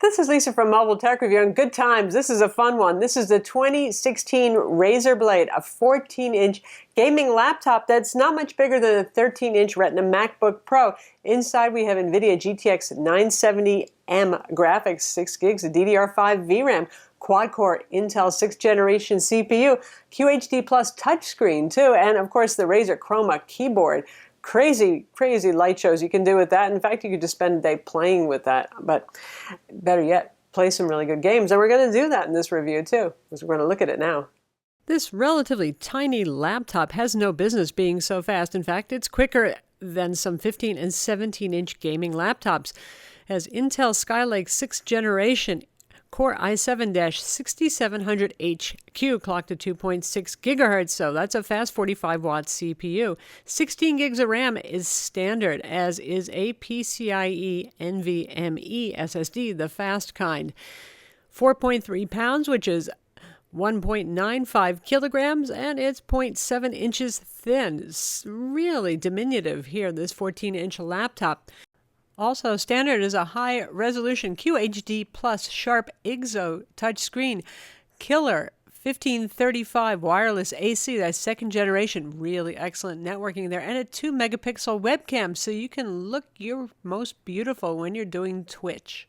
This is Lisa from Mobile Tech Review, and good times. This is a fun one. This is the 2016 Razer Blade, a 14-inch gaming laptop that's not much bigger than a 13-inch Retina MacBook Pro. Inside we have NVIDIA GTX 970M graphics, 6 gigs of DDR4 VRAM, quad-core Intel 6th generation CPU, QHD Plus touchscreen too, and of course the Razer Chroma keyboard. Crazy light shows you can do with that. In fact, you could just spend a day playing with that. But better yet, play some really good games. And we're going to do that in this review too, because we're going to look at it now. This relatively tiny laptop has no business being so fast. In fact, it's quicker than some 15 and 17-inch gaming laptops. Has Intel Skylake 6th generation Core i7-6700HQ clocked at 2.6 gigahertz, so that's a fast 45-watt CPU. 16 gigs of RAM is standard, as is a PCIe NVMe SSD, the fast kind. 4.3 pounds, which is 1.95 kilograms, and it's 0.7 inches thin. It's really diminutive here, this 14-inch laptop. Also standard is a high-resolution QHD Plus Sharp IGZO touchscreen. Killer 1535 Wireless AC, that's second generation. Really excellent networking there. And a 2-megapixel webcam, so you can look your most beautiful when you're doing Twitch.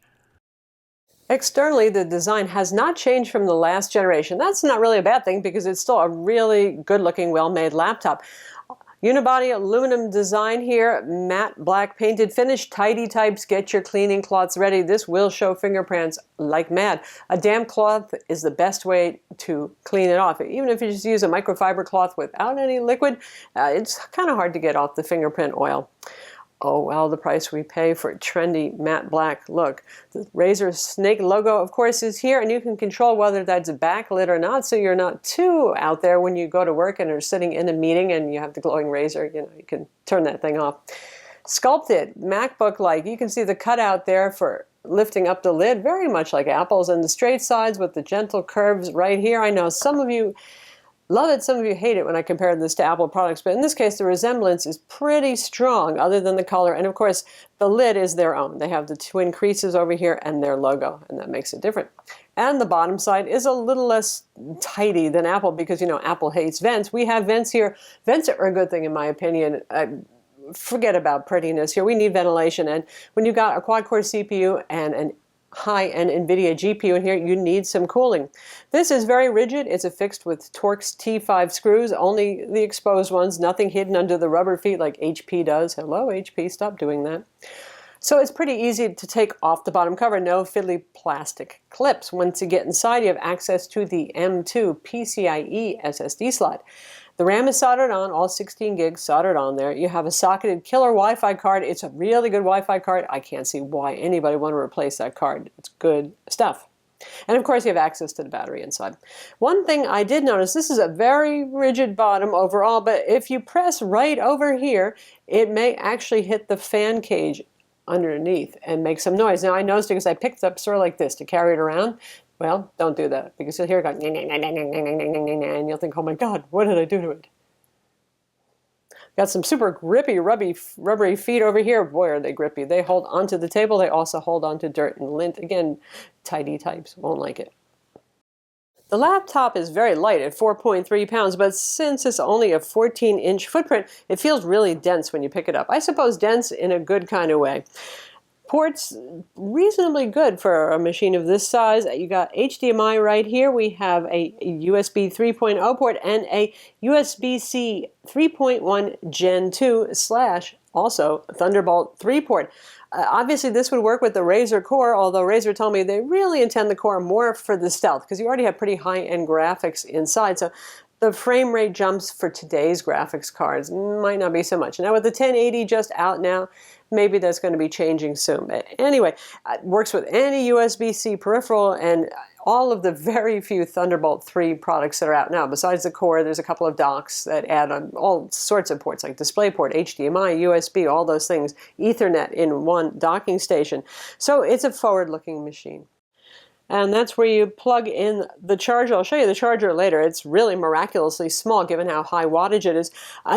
Externally, the design has not changed from the last generation. That's not really a bad thing because it's still a really good-looking, well-made laptop. Unibody aluminum design here, matte black painted finish, tidy types, get your cleaning cloths ready. This will show fingerprints like mad. A damp cloth is the best way to clean it off. Even if you just use a microfiber cloth without any liquid, it's kind of hard to get off the fingerprint oil. Oh, well, the price we pay for a trendy matte black look. The Razer snake logo, of course, is here, and you can control whether that's backlit or not, so you're not too out there when you go to work and are sitting in a meeting and you have the glowing Razer. You know, you can turn that thing off. Sculpted, MacBook-like. You can see the cutout there for lifting up the lid, very much like Apple's, and the straight sides with the gentle curves right here. I know some of you love it, some of you hate it when I compare this to Apple products, but in this case the resemblance is pretty strong other than the color, and of course the lid is their own. They have the twin creases over here and their logo, and that makes it different. And the bottom side is a little less tidy than Apple because, you know, Apple hates vents. We have vents here. Vents are a good thing in my opinion. Forget about prettiness here. We need ventilation, and when you've got a quad-core CPU and an high-end NVIDIA GPU in here, you need some cooling. This is very rigid. It's affixed with Torx T5 screws, only the exposed ones, nothing hidden under the rubber feet like HP does. Hello, HP, stop doing that. So it's pretty easy to take off the bottom cover, no fiddly plastic clips. Once you get inside, you have access to the M2 PCIe SSD slot. The RAM is soldered on, all 16 gigs soldered on there. You have a socketed Killer Wi-Fi card. It's a really good Wi-Fi card. I can't see why anybody would want to replace that card. It's good stuff. And of course you have access to the battery inside. One thing I did notice, this is a very rigid bottom overall, but if you press right over here, it may actually hit the fan cage underneath and make some noise. Now I noticed because I picked it up sort of like this to carry it around. Well, don't do that, because you'll hear it go, and you'll think, oh my God, what did I do to it? Got some super grippy, rubbery feet over here. Boy, are they grippy. They hold onto the table. They also hold onto dirt and lint. Again, tidy types won't like it. The laptop is very light at 4.3 pounds, but since it's only a 14-inch footprint, it feels really dense when you pick it up. I suppose dense in a good kind of way. Ports reasonably good for a machine of this size. You got HDMI right here. We have a USB 3.0 port and a USB-C 3.1 Gen 2 / also Thunderbolt 3 port. Obviously this would work with the Razer Core, although Razer told me they really intend the Core more for the stealth because you already have pretty high-end graphics inside. So the frame rate jumps for today's graphics cards might not be so much. Now with the 1080 just out now, maybe that's going to be changing soon. But anyway, it works with any USB-C peripheral and all of the very few Thunderbolt 3 products that are out now. Besides the Core, there's a couple of docks that add on all sorts of ports like DisplayPort, HDMI, USB, all those things, Ethernet in one docking station. So it's a forward-looking machine. and that's where you plug in the charger. I'll show you the charger later. It's really miraculously small given how high wattage it is.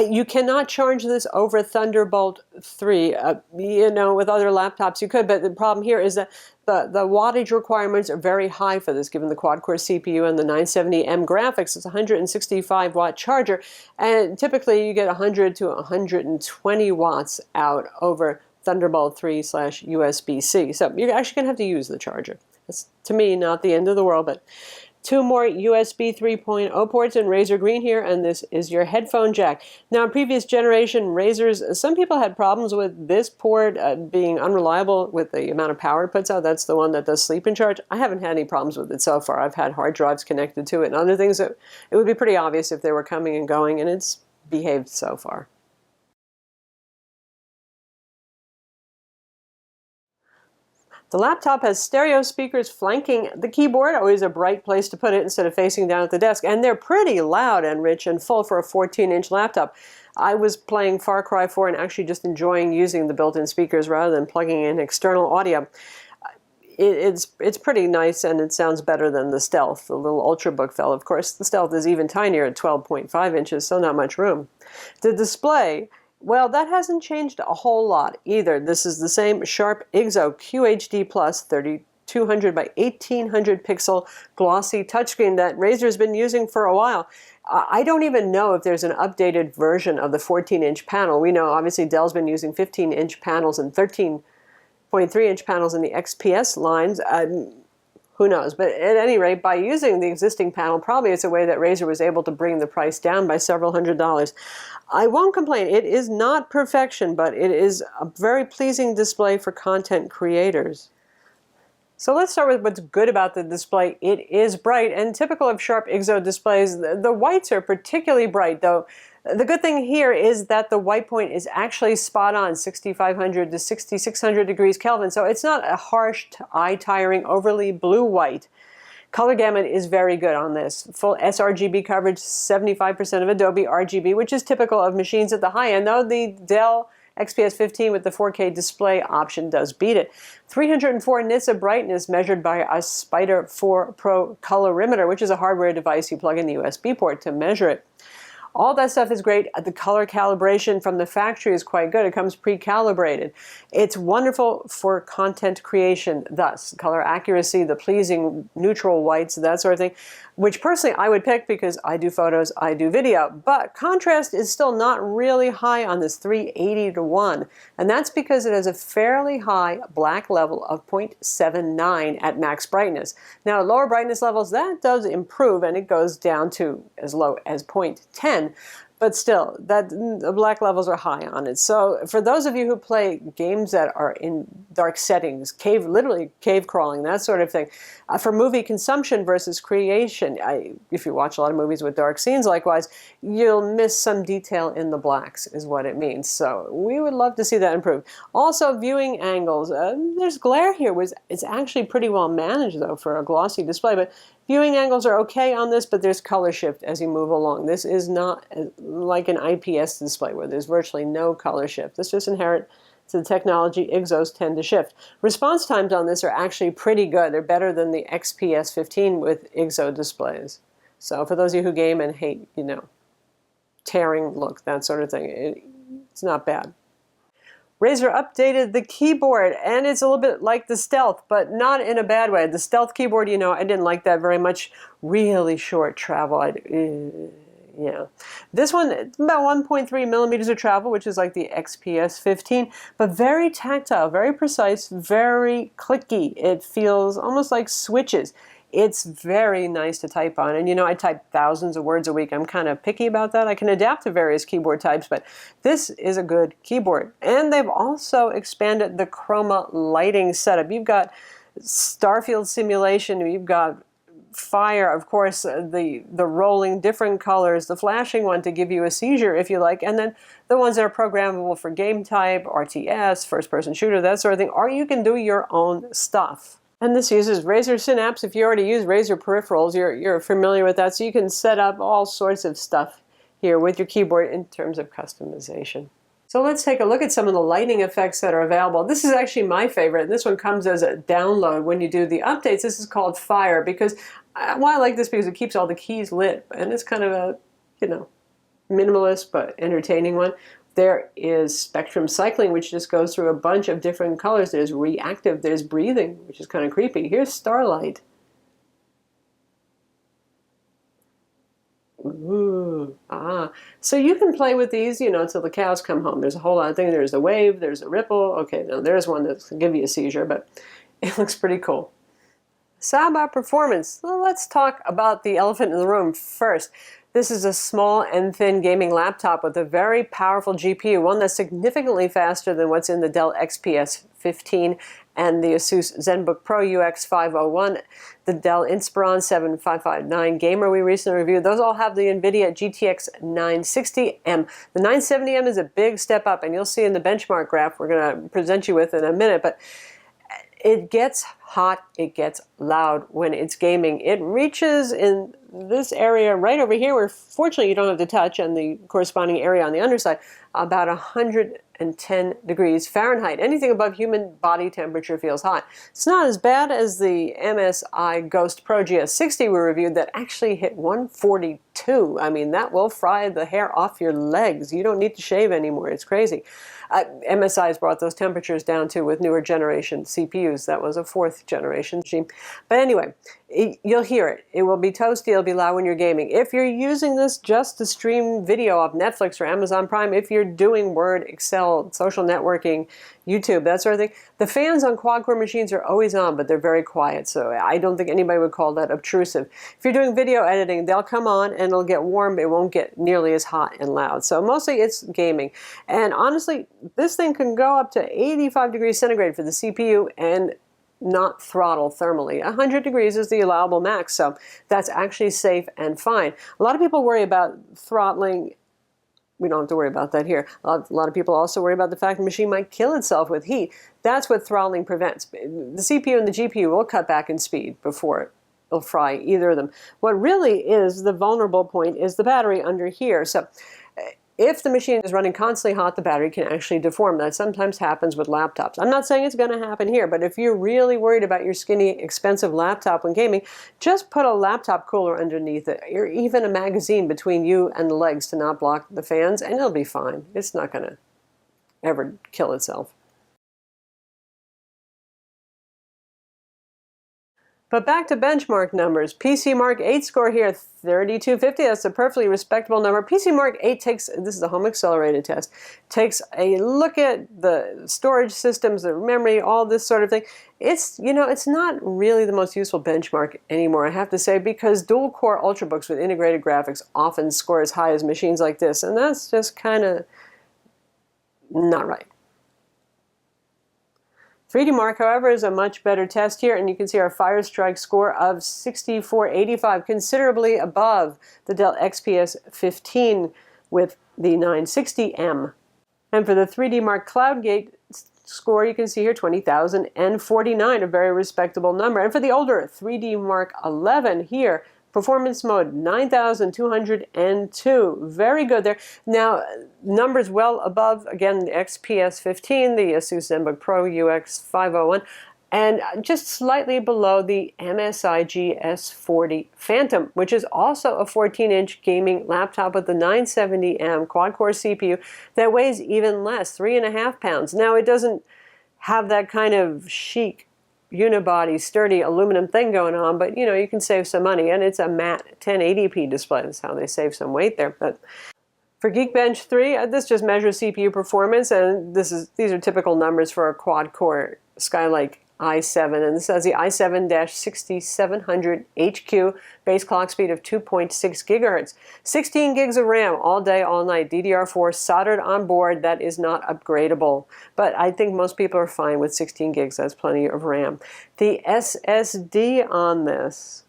You cannot charge this over Thunderbolt 3. You know, with other laptops you could, but the problem here is that the wattage requirements are very high for this, given the quad-core CPU and the 970M graphics. It's a 165-watt charger, and typically you get 100 to 120 watts out over Thunderbolt 3/USB-C. So you're actually going to have to use the charger. That's, to me, not the end of the world, but 2 more USB 3.0 ports in Razer Green here, and this is your headphone jack. Now, in previous generation Razers, some people had problems with this port being unreliable with the amount of power it puts out. That's the one that does sleep and charge. I haven't had any problems with it so far. I've had hard drives connected to it and other things that it would be pretty obvious if they were coming and going, and it's behaved so far. The laptop has stereo speakers flanking the keyboard, always a bright place to put it instead of facing down at the desk. And they're pretty loud and rich and full for a 14-inch laptop. I was playing Far Cry 4 and actually just enjoying using the built-in speakers rather than plugging in external audio. It's pretty nice, and it sounds better than the Stealth, the little Ultrabook fellow. Of course, the Stealth is even tinier at 12.5 inches, so not much room. The display, well, that hasn't changed a whole lot either. This is the same Sharp IGZO QHD Plus 3200 by 1800 pixel glossy touchscreen that Razer's been using for a while. I don't even know if there's an updated version of the 14-inch panel. We know, obviously, Dell's been using 15-inch panels and 13.3-inch panels in the XPS lines. Who knows? But at any rate, by using the existing panel, probably it's a way that Razer was able to bring the price down by several $100s. I won't complain. It is not perfection, but it is a very pleasing display for content creators. So let's start with what's good about the display. It is bright, and typical of Sharp IGZO displays, the whites are particularly bright, though. The good thing here is that the white point is actually spot on, 6,500 to 6,600 degrees Kelvin. So it's not a harsh, eye-tiring, overly blue-white. Color gamut is very good on this. Full sRGB coverage, 75% of Adobe RGB, which is typical of machines at the high end, though the Dell XPS 15 with the 4K display option does beat it. 304 nits of brightness measured by a Spider 4 Pro colorimeter, which is a hardware device you plug in the USB port to measure it. All that stuff is great. The color calibration from the factory is quite good. It comes pre-calibrated. It's wonderful for content creation, thus color accuracy, the pleasing neutral whites, that sort of thing, which personally I would pick because I do photos, I do video. But contrast is still not really high on this 380 to 1, and that's because it has a fairly high black level of 0.79 at max brightness. Now, at lower brightness levels, that does improve, and it goes down to as low as 0.10. But still, the black levels are high on it. So for those of you who play games that are in dark settings, literally cave crawling, that sort of thing, for movie consumption versus creation, if you watch a lot of movies with dark scenes likewise, you'll miss some detail in the blacks is what it means. So we would love to see that improve. Also, viewing angles. There's glare here. It's actually pretty well managed, though, for a glossy display. But viewing angles are okay on this, but there's color shift as you move along. This is not like an IPS display where there's virtually no color shift. This is inherent to the technology. IGZOs tend to shift. Response times on this are actually pretty good. They're better than the XPS 15 with IGZO displays. So for those of you who game and hate, tearing look, that sort of thing, it's not bad. Razer updated the keyboard, and it's a little bit like the Stealth, but not in a bad way. The Stealth keyboard, I didn't like that very much. Really short travel. Yeah. This one, about 1.3 millimeters of travel, which is like the XPS 15, but very tactile, very precise, very clicky. It feels almost like switches. It's very nice to type on. And I type thousands of words a week. I'm kind of picky about that. I can adapt to various keyboard types, but this is a good keyboard. And they've also expanded the Chroma lighting setup. You've got Starfield simulation, you've got fire, of course, the rolling different colors, the flashing one to give you a seizure if you like, and then the ones that are programmable for game type, RTS, first-person shooter, that sort of thing, or you can do your own stuff. And this uses Razer Synapse. If you already use Razer peripherals, you're familiar with that, so you can set up all sorts of stuff here with your keyboard in terms of customization. So let's take a look at some of the lighting effects that are available. This is actually my favorite. This one comes as a download when you do the updates. This is called Fire because I like this because it keeps all the keys lit, and it's kind of a, minimalist but entertaining one. There is spectrum cycling, which just goes through a bunch of different colors. There's reactive, there's breathing, which is kind of creepy. Here's starlight. Ooh, so you can play with these, till the cows come home. There's a whole lot of things. There's a wave, there's a ripple. Okay, now there's one that's going to give you a seizure, but it looks pretty cool. So how about performance? Well, let's talk about the elephant in the room first. This is a small and thin gaming laptop with a very powerful GPU, one that's significantly faster than what's in the Dell XPS 15 and the Asus ZenBook Pro UX 501, the Dell Inspiron 7559 Gamer we recently reviewed. Those all have the NVIDIA GTX 960M. The 970M is a big step up, and you'll see in the benchmark graph we're going to present you with in a minute, but it gets hot, it gets loud when it's gaming. It reaches in this area right over here, where fortunately you don't have to touch, and the corresponding area on the underside, about 110 degrees Fahrenheit. Anything above human body temperature feels hot. It's not as bad as the MSI Ghost Pro GS60 we reviewed that actually hit 142. I mean, that will fry the hair off your legs. You don't need to shave anymore. It's crazy. MSI has brought those temperatures down too with newer generation CPUs. That was a 4th generation machine. But anyway, you'll hear it. It will be toasty, it'll be loud when you're gaming. If you're using this just to stream video off Netflix or Amazon Prime, if you're doing Word, Excel, social networking, YouTube, that sort of thing, the fans on quad-core machines are always on, but they're very quiet, so I don't think anybody would call that obtrusive. If you're doing video editing, they'll come on and it'll get warm, but it won't get nearly as hot and loud. So mostly it's gaming. And honestly, this thing can go up to 85 degrees centigrade for the CPU and not throttle thermally. 100 degrees is the allowable max, so that's actually safe and fine. A lot of people worry about throttling. We don't have to worry about that here. A lot of people also worry about the fact the machine might kill itself with heat. That's what throttling prevents. The CPU and the GPU will cut back in speed before it'll fry either of them. What really is the vulnerable point is the battery under here. So if the machine is running constantly hot, the battery can actually deform. That sometimes happens with laptops. I'm not saying it's going to happen here, but if you're really worried about your skinny, expensive laptop when gaming, just put a laptop cooler underneath it, or even a magazine between you and the legs to not block the fans, and it'll be fine. It's not going to ever kill itself. But back to benchmark numbers. PC Mark 8 score here, 3250. That's a perfectly respectable number. PC Mark 8 takes, this is a home accelerated test, takes a look at the storage systems, the memory, all this sort of thing. It's, it's not really the most useful benchmark anymore, I have to say, because dual-core ultrabooks with integrated graphics often score as high as machines like this, and that's just kind of not right. 3D Mark, however, is a much better test here, and you can see our Firestrike score of 6485, considerably above the Dell XPS 15 with the 960M. And for the 3D Mark CloudGate score, you can see here 20,049, a very respectable number. And for the older 3D Mark 11 here, performance mode 9,202, very good there. Now, numbers well above, again, the XPS 15, the Asus ZenBook Pro UX 501, and just slightly below the MSI GS40 Phantom, which is also a 14-inch gaming laptop with the 970M quad-core CPU that weighs even less, 3.5 pounds. Now, it doesn't have that kind of chic unibody, sturdy aluminum thing going on, but you can save some money, and it's a matte 1080p display. That's how they save some weight there. But for Geekbench 3, this just measures CPU performance, and these are typical numbers for a quad-core Skylake i7, and this has the i7-6700 HQ, base clock speed of 2.6 gigahertz, 16 gigs of RAM, all day, all night, DDR4 soldered on board. That is not upgradable, but I think most people are fine with 16 gigs. That's plenty of RAM. The SSD on this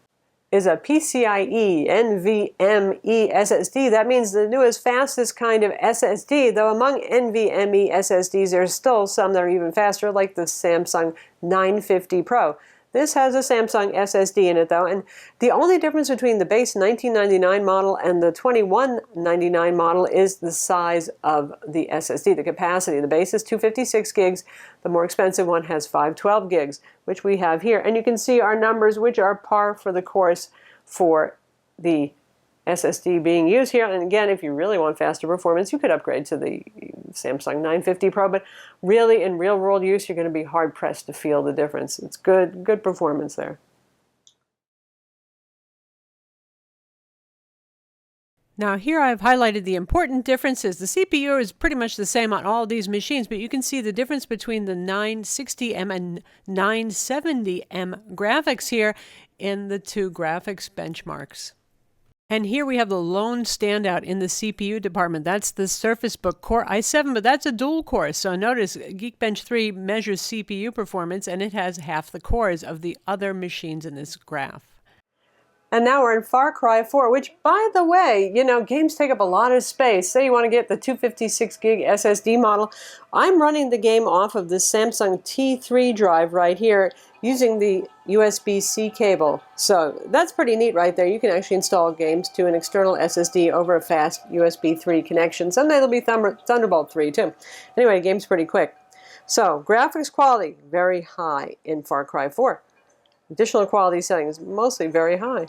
is a PCIe NVMe SSD. That means the newest, fastest kind of SSD, though among NVMe SSDs, there's still some that are even faster, like the Samsung 950 Pro. This has a Samsung SSD in it though, and the only difference between the base $1999 model and the $2199 model is the size of the SSD, the capacity. The base is 256 gigs. The more expensive one has 512 gigs, which we have here. And you can see our numbers, which are par for the course for the SSD being used here. And again, if you really want faster performance, you could upgrade to the Samsung 950 Pro, but really in real world use, you're going to be hard pressed to feel the difference. It's good performance there. Now here I've highlighted the important differences. The CPU is pretty much the same on all these machines, but you can see the difference between the 960M and 970M graphics here in the two graphics benchmarks. And here we have the lone standout in the CPU department. That's the Surface Book Core i7, but that's a dual core. So notice Geekbench 3 measures CPU performance, and it has half the cores of the other machines in this graph. And now we're in Far Cry 4, which, by the way, you know, games take up a lot of space. Say you want to get the 256 gig SSD model. I'm running the game off of this Samsung T3 drive right here using the USB-C cable. So that's pretty neat right there. You can actually install games to an external SSD over a fast USB 3 connection. Someday there'll be Thunderbolt 3 too. Anyway, the game's pretty quick. So graphics quality, very high in Far Cry 4. Additional quality settings, mostly very high.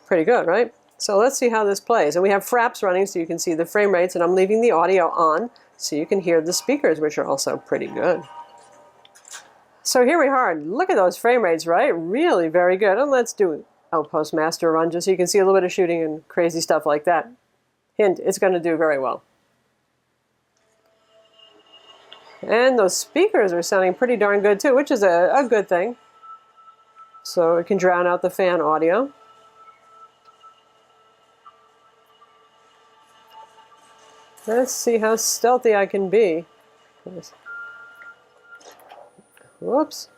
Pretty good, right? So let's see how this plays. And we have fraps running so you can see the frame rates, and I'm leaving the audio on so you can hear the speakers, which are also pretty good. So here we are. Look at those frame rates, right? Really very good. And let's do Outpost Master run just so you can see a little bit of shooting and crazy stuff like that. Hint, it's going to do very well. And those speakers are sounding pretty darn good too, which is a good thing. So it can drown out the fan audio. Let's see how stealthy I can be. Whoops.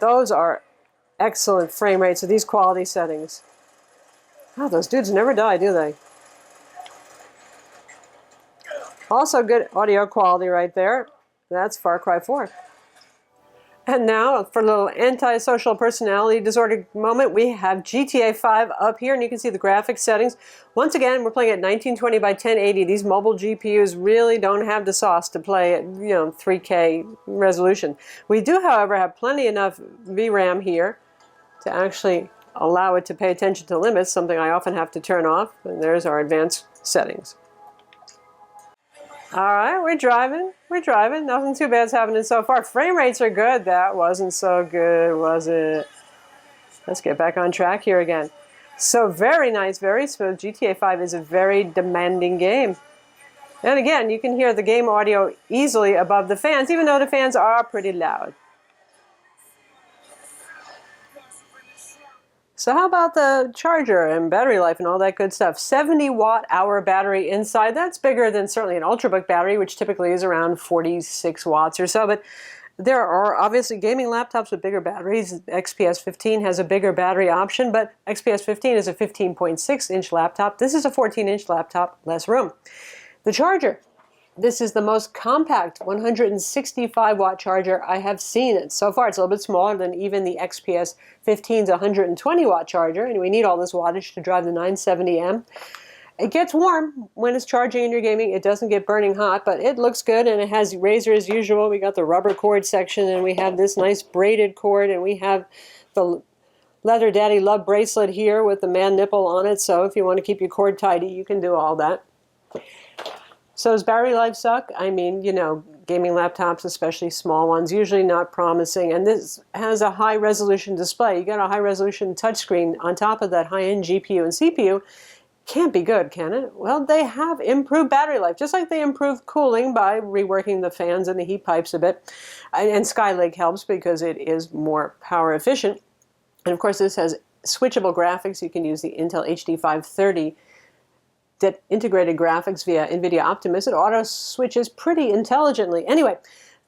Those are excellent frame rates of these quality settings. Oh, those dudes never die, do they? Also good audio quality right there. That's Far Cry 4. And now, for a little antisocial personality disorder moment, we have GTA 5 up here, and you can see the graphics settings. Once again, we're playing at 1920 by 1080. These mobile GPUs really don't have the sauce to play at 3K resolution. We do, however, have plenty enough VRAM here to actually allow it to pay attention to limits, something I often have to turn off. And there's our advanced settings. All right, we're driving. Nothing too bad's happening so far. Frame rates are good. That wasn't so good, was it? Let's get back on track here again. So very nice, very smooth. GTA 5 is a very demanding game. And again, you can hear the game audio easily above the fans, even though the fans are pretty loud. So how about the charger and battery life and all that good stuff? 70 watt-hour battery inside. That's bigger than certainly an Ultrabook battery, which typically is around 46 watts or so. But there are obviously gaming laptops with bigger batteries. XPS 15 has a bigger battery option, but XPS 15 is a 15.6-inch laptop. This is a 14-inch laptop, less room. The charger. This is the most compact 165-watt charger I have seen. So far, it's a little bit smaller than even the XPS 15's 120-watt charger, and we need all this wattage to drive the 970M. It gets warm when it's charging in your gaming. It doesn't get burning hot, but it looks good, and it has Razer as usual. We got the rubber cord section, and we have this nice braided cord, and we have the Leather Daddy Love bracelet here with the man nipple on it, so if you want to keep your cord tidy, you can do all that. So does battery life suck? I mean, gaming laptops, especially small ones, usually not promising. And this has a high-resolution display. You got a high-resolution touchscreen on top of that high-end GPU and CPU. Can't be good, can it? Well, they have improved battery life, just like they improved cooling by reworking the fans and the heat pipes a bit. And Skylake helps because it is more power efficient. And of course, this has switchable graphics. You can use the Intel HD 530 that integrated graphics via NVIDIA Optimus. It auto switches pretty intelligently. Anyway,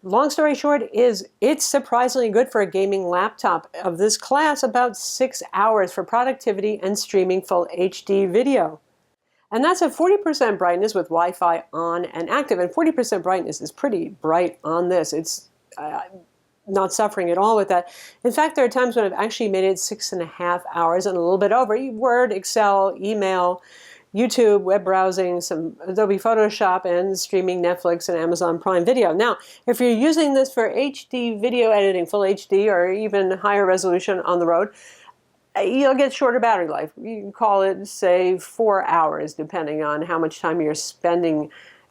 Long story short is it's surprisingly good for a gaming laptop of this class, about 6 hours for productivity and streaming full HD video. And that's at 40% brightness with Wi-Fi on and active. And 40% brightness is pretty bright on this. It's not suffering at all with that. In fact, there are times when I've actually made it 6.5 hours and a little bit over. Word, Excel, email, YouTube, web browsing, some Adobe Photoshop, and streaming Netflix and Amazon Prime Video. Now, if you're using this for HD video editing, full HD, or even higher resolution on the road, you'll get shorter battery life. You can call it, say, 4 hours, depending on how much time you're spending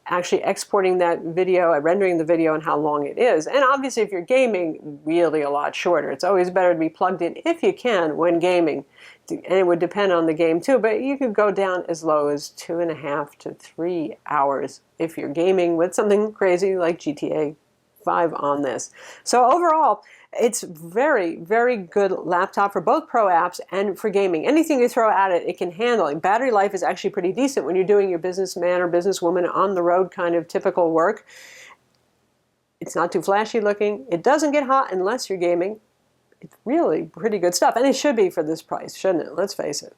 actually exporting that video, rendering the video, and how long it is. And obviously, if you're gaming, really a lot shorter. It's always better to be plugged in, if you can, when gaming. And it would depend on the game, too. But you could go down as low as 2.5 to 3 hours if you're gaming with something crazy like GTA 5 on this. So overall, it's very, very good laptop for both pro apps and for gaming. Anything you throw at it, it can handle. Battery life is actually pretty decent when you're doing your businessman or businesswoman on the road kind of typical work. It's not too flashy looking. It doesn't get hot unless you're gaming. It's really pretty good stuff. And it should be for this price, shouldn't it? Let's face it.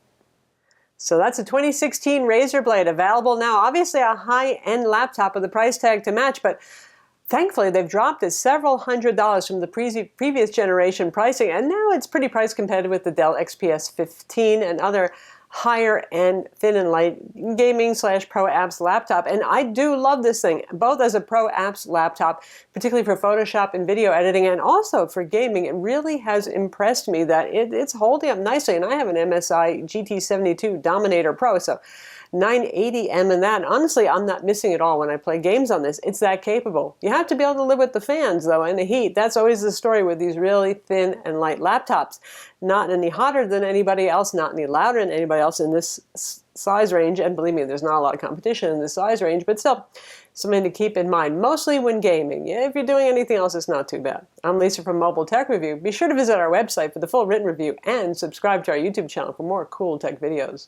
So that's a 2016 Razer Blade, available now. Obviously a high-end laptop with a price tag to match, but thankfully, they've dropped it several $100s from the previous generation pricing, and now it's pretty price competitive with the Dell XPS 15 and other higher-end, thin and light gaming/pro apps laptop. And I do love this thing, both as a pro apps laptop, particularly for Photoshop and video editing, and also for gaming. It really has impressed me that it's holding up nicely. And I have an MSI GT72 Dominator Pro, so 980M and that. Honestly, I'm not missing it all when I play games on this. It's that capable. You have to be able to live with the fans, though, and the heat. That's always the story with these really thin and light laptops. Not any hotter than anybody else, not any louder than anybody else in this size range. And believe me, there's not a lot of competition in this size range, but still, something to keep in mind, mostly when gaming. If you're doing anything else, it's not too bad. I'm Lisa from Mobile Tech Review. Be sure to visit our website for the full written review and subscribe to our YouTube channel for more cool tech videos.